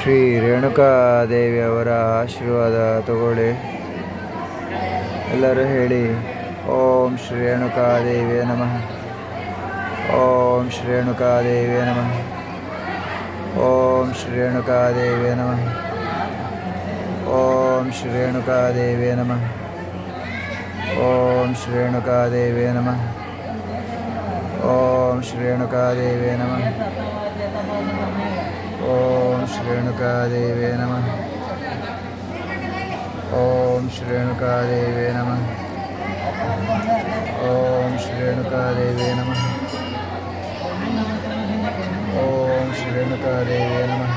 ಶ್ರೀ ರೇಣುಕಾದೇವಿಯವರ ಆಶೀರ್ವಾದ ತಗೊಳ್ಳಿ. ಎಲ್ಲರೂ ಹೇಳಿ, ಓಂ ಶ್ರೀ ರೇಣುಕಾದೇವಿಯೇ ನಮಃ. ಓಂ ಶ್ರೀ ರೇಣುಕಾದೇವಿಯೇ ನಮಃ. ಓಂ ಶ್ರೀ ರೇಣುಕಾದೇವಿಯೇ ನಮಃ. ಓಂ ಶ್ರೀ ರೇಣುಕಾದೇವಿಯೇ ನಮಃ. ಓಂ ಶ್ರೀ ರೇಣುಕಾದೇವಿಯೇ ನಮಃ. ಓಂ ಶ್ರೀ ರೇಣುಕಾದೇವಿಯೇ ನಮಃ. ಓಂ ಶ್ರೀ ರೇಣುಕಾದೇವಿಯೇ ನಮಃ. ಓಂ ಶ್ರೀ ರೇಣುಕಾದೇವಿಯೇ ನಮಃ. ಓಂ ಶ್ರೀ ರೇಣುಕಾದೇವಿಯೇ ನಮಃ. ಓಂ ಶ್ರೀ ರೇಣುಕಾದೇವಿಯೇ ನಮಃ.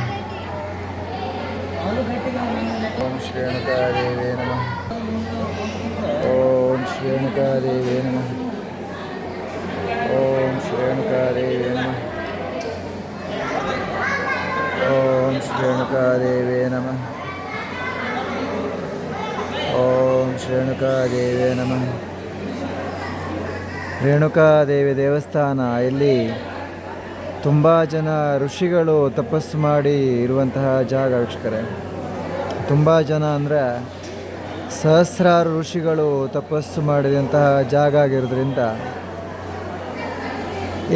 ಓಂ ಶ್ರೀ ರೇಣುಕಾದೇವಿಯೇ ನಮಃ. ಓಂ ಶ್ರೀ ರೇಣುಕಾದೇವಿಯೇ ನಮಃ. ಓಂ ಶ್ರೀ ರೇಣುಕಾದೇವಿಯೇ ನಮಃ. ಓಂ ಶ್ರೀ ರೇಣುಕಾದೇವಿಯೇ ನಮಃ. ಓಂ ಶ್ರೀ ರೇಣುಕಾದೇವಿಯೇ ನಮಃ. ರೇಣುಕಾದೇವಿ ದೇವಸ್ಥಾನ, ಇಲ್ಲಿ ತುಂಬ ಜನ ಋಷಿಗಳು ತಪಸ್ಸು ಮಾಡಿ ಇರುವಂತಹ ಜಾಗ ವೀಕ್ಷಕರೇ. ತುಂಬ ಜನ ಅಂದರೆ ಸಹಸ್ರಾರು ಋಷಿಗಳು ತಪಸ್ಸು ಮಾಡಿದಂತಹ ಜಾಗ ಆಗಿರೋದ್ರಿಂದ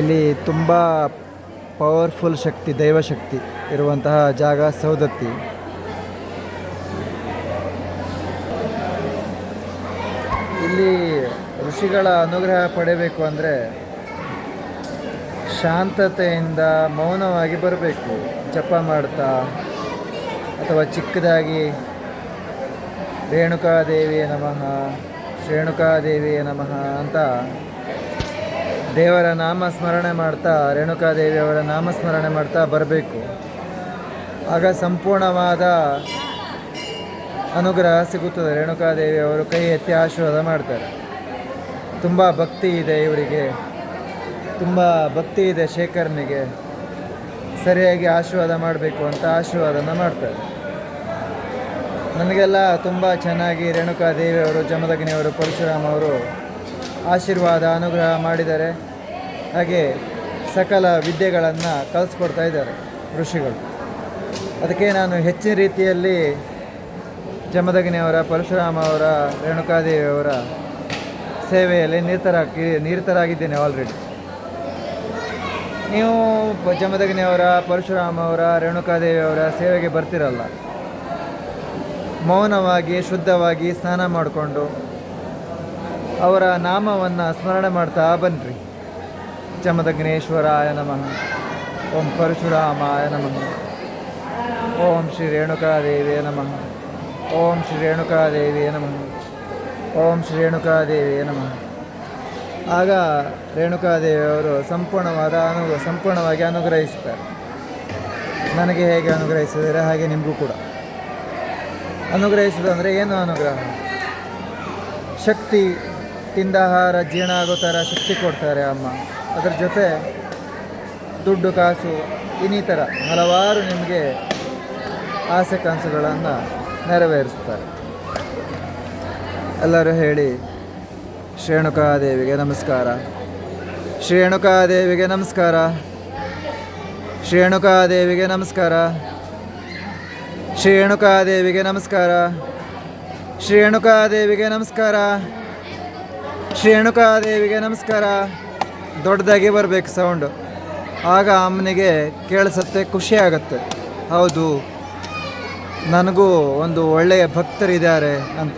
ಇಲ್ಲಿ ತುಂಬ ಪವರ್ಫುಲ್ ಶಕ್ತಿ, ದೈವಶಕ್ತಿ ಇರುವಂತಹ ಜಾಗ ಸೌದತ್ತಿ. ಇಲ್ಲಿ ಋಷಿಗಳ ಅನುಗ್ರಹ ಪಡೆಯಬೇಕು ಅಂದರೆ ಶಾಂತತೆಯಿಂದ ಮೌನವಾಗಿ ಬರಬೇಕು. ಜಪ ಮಾಡ್ತಾ ಅಥವಾ ಚಿಕ್ಕದಾಗಿ ರೇಣುಕಾದೇವಿಯೇ ನಮಃ, ರೇಣುಕಾದೇವಿಯೇ ನಮಃ ಅಂತ ದೇವರ ನಾಮಸ್ಮರಣೆ ಮಾಡ್ತಾ, ರೇಣುಕಾದೇವಿಯವರ ನಾಮಸ್ಮರಣೆ ಮಾಡ್ತಾ ಬರಬೇಕು. ಆಗ ಸಂಪೂರ್ಣವಾದ ಅನುಗ್ರಹ ಸಿಗುತ್ತದೆ. ರೇಣುಕಾದೇವಿಯವರು ಕೈ ಎತ್ತಿ ಆಶೀರ್ವಾದ ಮಾಡ್ತಾರೆ. ತುಂಬ ಭಕ್ತಿ ಇದೆ ಇವರಿಗೆ, ತುಂಬ ಭಕ್ತಿ ಇದೆ ಶೇಖರ್ನಿಗೆ. ಸರಿಯಾಗಿ ಆಶೀರ್ವಾದ ಮಾಡಬೇಕು ಅಂತ ಆಶೀರ್ವಾದನ ಮಾಡ್ತಾರೆ. ನನಗೆಲ್ಲ ತುಂಬ ಚೆನ್ನಾಗಿ ರೇಣುಕಾದೇವಿಯವರು, ಜಮದಗ್ನಿಯವರು, ಪರಶುರಾಮ ಅವರು ಆಶೀರ್ವಾದ ಅನುಗ್ರಹ ಮಾಡಿದ್ದಾರೆ. ಹಾಗೆ ಸಕಲ ವಿದ್ಯೆಗಳನ್ನು ಕಲಿಸ್ಕೊಡ್ತಾ ಇದ್ದಾರೆ ಋಷಿಗಳು. ಅದಕ್ಕೆ ನಾನು ಹೆಚ್ಚಿನ ರೀತಿಯಲ್ಲಿ ಜಮದಗ್ನಿಯವರ, ಪರಶುರಾಮ ಅವರ, ರೇಣುಕಾದೇವಿಯವರ ಸೇವೆಯಲ್ಲಿ ನಿರತರಾಗಿದ್ದೇನೆ ಆಲ್ರೆಡಿ. ನೀವು ಜಮದಗ್ನಿಯವರ, ಪರಶುರಾಮ ಅವರ, ರೇಣುಕಾದೇವಿಯವರ ಸೇವೆಗೆ ಬರ್ತಿರಲ್ಲ, ಮೌನವಾಗಿ ಶುದ್ಧವಾಗಿ ಸ್ನಾನ ಮಾಡಿಕೊಂಡು ಅವರ ನಾಮವನ್ನು ಸ್ಮರಣೆ ಮಾಡ್ತಾ ಬನ್ನಿರಿ. ಜಮದಗ್ನೇಶ್ವರಾಯ ನಮಃ. ಓಂ ಪರಶುರಾಮಾಯ ನಮಃ. ಓಂ ಶ್ರೀ ರೇಣುಕಾದೇವಿಯೇ ನಮಃ. ಓಂ ಶ್ರೀ ರೇಣುಕಾದೇವಿಯೇ ನಮಃ. ಓಂ ಶ್ರೀ ರೇಣುಕಾದೇವಿಯೇ ನಮಃ. ಆಗ ರೇಣುಕಾದೇವಿಯವರು ಸಂಪೂರ್ಣವಾಗಿ ಅನುಗ್ರಹಿಸ್ತಾರೆ. ನನಗೆ ಹೇಗೆ ಅನುಗ್ರಹಿಸಿದರೆ ಹಾಗೆ ನಿಮಗೂ ಕೂಡ ಅನುಗ್ರಹಿಸೋದಂದರೆ ಏನು ಅನುಗ್ರಹ? ಶಕ್ತಿ, ತಿಂದಾಹಾರ ಜೀರ್ಣ ಆಗೋ ಥರ ಶಕ್ತಿ ಕೊಡ್ತಾರೆ ಅಮ್ಮ. ಅದರ ಜೊತೆ ದುಡ್ಡು, ಕಾಸು, ಇನ್ನಿತರ ಹಲವಾರು ನಿಮಗೆ ಆಸೆ ಕನಸುಗಳನ್ನು ನೆರವೇರಿಸ್ತಾರೆ. ಎಲ್ಲರೂ ಹೇಳಿ, ಶ್ರೀ ರೇಣುಕಾದೇವಿಗೆ ನಮಸ್ಕಾರ. ಶ್ರೀ ರೇಣುಕಾದೇವಿಗೆ ನಮಸ್ಕಾರ. ಶ್ರೀ ರೇಣುಕಾದೇವಿಗೆ ನಮಸ್ಕಾರ. ಶ್ರೀ ರೇಣುಕಾದೇವಿಗೆ ನಮಸ್ಕಾರ. ಶ್ರೀ ರೇಣುಕಾದೇವಿಗೆ ನಮಸ್ಕಾರ. ಶ್ರೀ ರೇಣುಕಾದೇವಿಗೆ ನಮಸ್ಕಾರ. ದೊಡ್ಡದಾಗಿ ಬರಬೇಕು ಸೌಂಡು. ಆಗ ಅಮ್ಮನಿಗೆ ಕೇಳಿಸುತ್ತೆ, ಖುಷಿ ಆಗುತ್ತೆ. ಹೌದು, ನನಗೂ ಒಂದು ಒಳ್ಳೆಯ ಭಕ್ತರಿದ್ದಾರೆ ಅಂತ.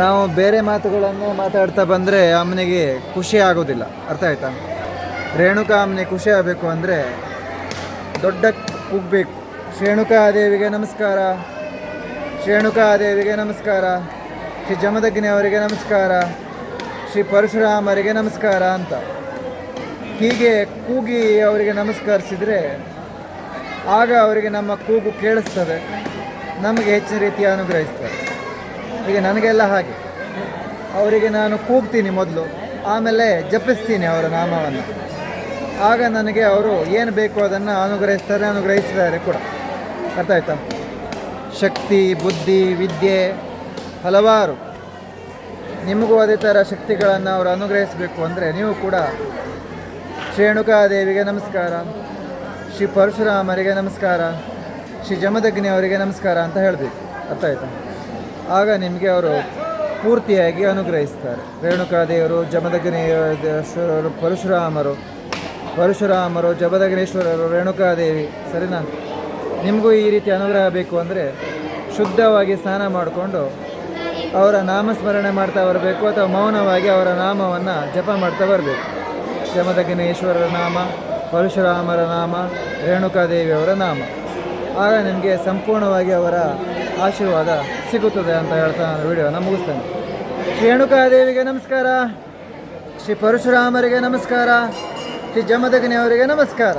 ನಾವು ಬೇರೆ ಮಾತುಗಳನ್ನು ಮಾತಾಡ್ತಾ ಬಂದರೆ ಅಮ್ಮನಿಗೆ ಖುಷಿ ಆಗೋದಿಲ್ಲ. ಅರ್ಥ ಆಯ್ತಾ? ರೇಣುಕಾ ಅಮ್ಮನಿಗೆ ಖುಷಿ ಆಗಬೇಕು ಅಂದರೆ ದೊಡ್ಡ ಕೂಗಬೇಕು. ಶ್ರೀ ರೇಣುಕಾದೇವಿಗೆ ನಮಸ್ಕಾರ. ಶ್ರೀ ರೇಣುಕಾದೇವಿಗೆ ನಮಸ್ಕಾರ. ಶ್ರೀ ಜಮದಗ್ನಿಯವರಿಗೆ ನಮಸ್ಕಾರ. ಶ್ರೀ ಪರಶುರಾಮರಿಗೆ ನಮಸ್ಕಾರ ಅಂತ ಹೀಗೆ ಕೂಗಿ ಅವರಿಗೆ ನಮಸ್ಕರಿಸಿದರೆ ಆಗ ಅವರಿಗೆ ನಮ್ಮ ಕೂಗು ಕೇಳಿಸ್ತದೆ, ನಮಗೆ ಹೆಚ್ಚಿನ ರೀತಿಯ ಅನುಗ್ರಹಿಸ್ತಾರೆ. ಈಗ ನನಗೆಲ್ಲ ಹಾಗೆ, ಅವರಿಗೆ ನಾನು ಕೂಗ್ತೀನಿ ಮೊದಲು, ಆಮೇಲೆ ಜಪಿಸ್ತೀನಿ ಅವರ ನಾಮವನ್ನು. ಆಗ ನನಗೆ ಅವರು ಏನು ಬೇಕು ಅದನ್ನು ಅನುಗ್ರಹಿಸ್ತಾರೆ ಕೂಡ. ಅರ್ಥ ಆಯ್ತಾ? ಶಕ್ತಿ, ಬುದ್ಧಿ, ವಿದ್ಯೆ ಹಲವಾರು. ನಿಮಗೂ ಅದೇ ಥರ ಶಕ್ತಿಗಳನ್ನು ಅವರು ಅನುಗ್ರಹಿಸಬೇಕು ಅಂದರೆ ನೀವು ಕೂಡ ಶ್ರೀ ರೇಣುಕಾದೇವಿಗೆ ನಮಸ್ಕಾರ. ಶ್ರೀ ಪರಶುರಾಮರಿಗೆ ನಮಸ್ಕಾರ. ಶ್ರೀ ಜಮದಗ್ನಿ ಅವರಿಗೆ ನಮಸ್ಕಾರ ಅಂತ ಹೇಳಬೇಕು. ಅರ್ಥ ಆಯ್ತಾ? ಆಗ ನಿಮಗೆ ಅವರು ಪೂರ್ತಿಯಾಗಿ ಅನುಗ್ರಹಿಸ್ತಾರೆ. ರೇಣುಕಾದೇವರು, ಜಮದಗ್ನೇಶ್ವರರು, ಪರಶುರಾಮರು, ಜಮದಗ್ನೇಶ್ವರರು, ರೇಣುಕಾದೇವಿ. ಸರಿನಾ? ನಿಮಗೂ ಈ ರೀತಿ ಅನುಗ್ರಹ ಬೇಕು ಅಂದರೆ ಶುದ್ಧವಾಗಿ ಸ್ನಾನ ಮಾಡಿಕೊಂಡು ಅವರ ನಾಮಸ್ಮರಣೆ ಮಾಡ್ತಾ ಬರಬೇಕು, ಅಥವಾ ಮೌನವಾಗಿ ಅವರ ನಾಮವನ್ನು ಜಪ ಮಾಡ್ತಾ ಬರಬೇಕು. ಜಮದಗ್ನೇಶ್ವರರ ನಾಮ, ಪರಶುರಾಮರ ನಾಮ, ರೇಣುಕಾದೇವಿಯವರ ನಾಮ. ಆಗ ನಿಮಗೆ ಸಂಪೂರ್ಣವಾಗಿ ಅವರ ಆಶೀರ್ವಾದ ಸಿಗುತ್ತದೆ ಅಂತ ಹೇಳ್ತಾ ನಾನು ವಿಡಿಯೋನ ಮುಗಿಸ್ತೇನೆ. ಶ್ರೀ ರೇಣುಕಾದೇವಿಗೆ ನಮಸ್ಕಾರ, ಶ್ರೀ ಪರಶುರಾಮರಿಗೆ ನಮಸ್ಕಾರ, ಶ್ರೀ ಜಮದಗ್ನಿಯವರಿಗೆ ನಮಸ್ಕಾರ.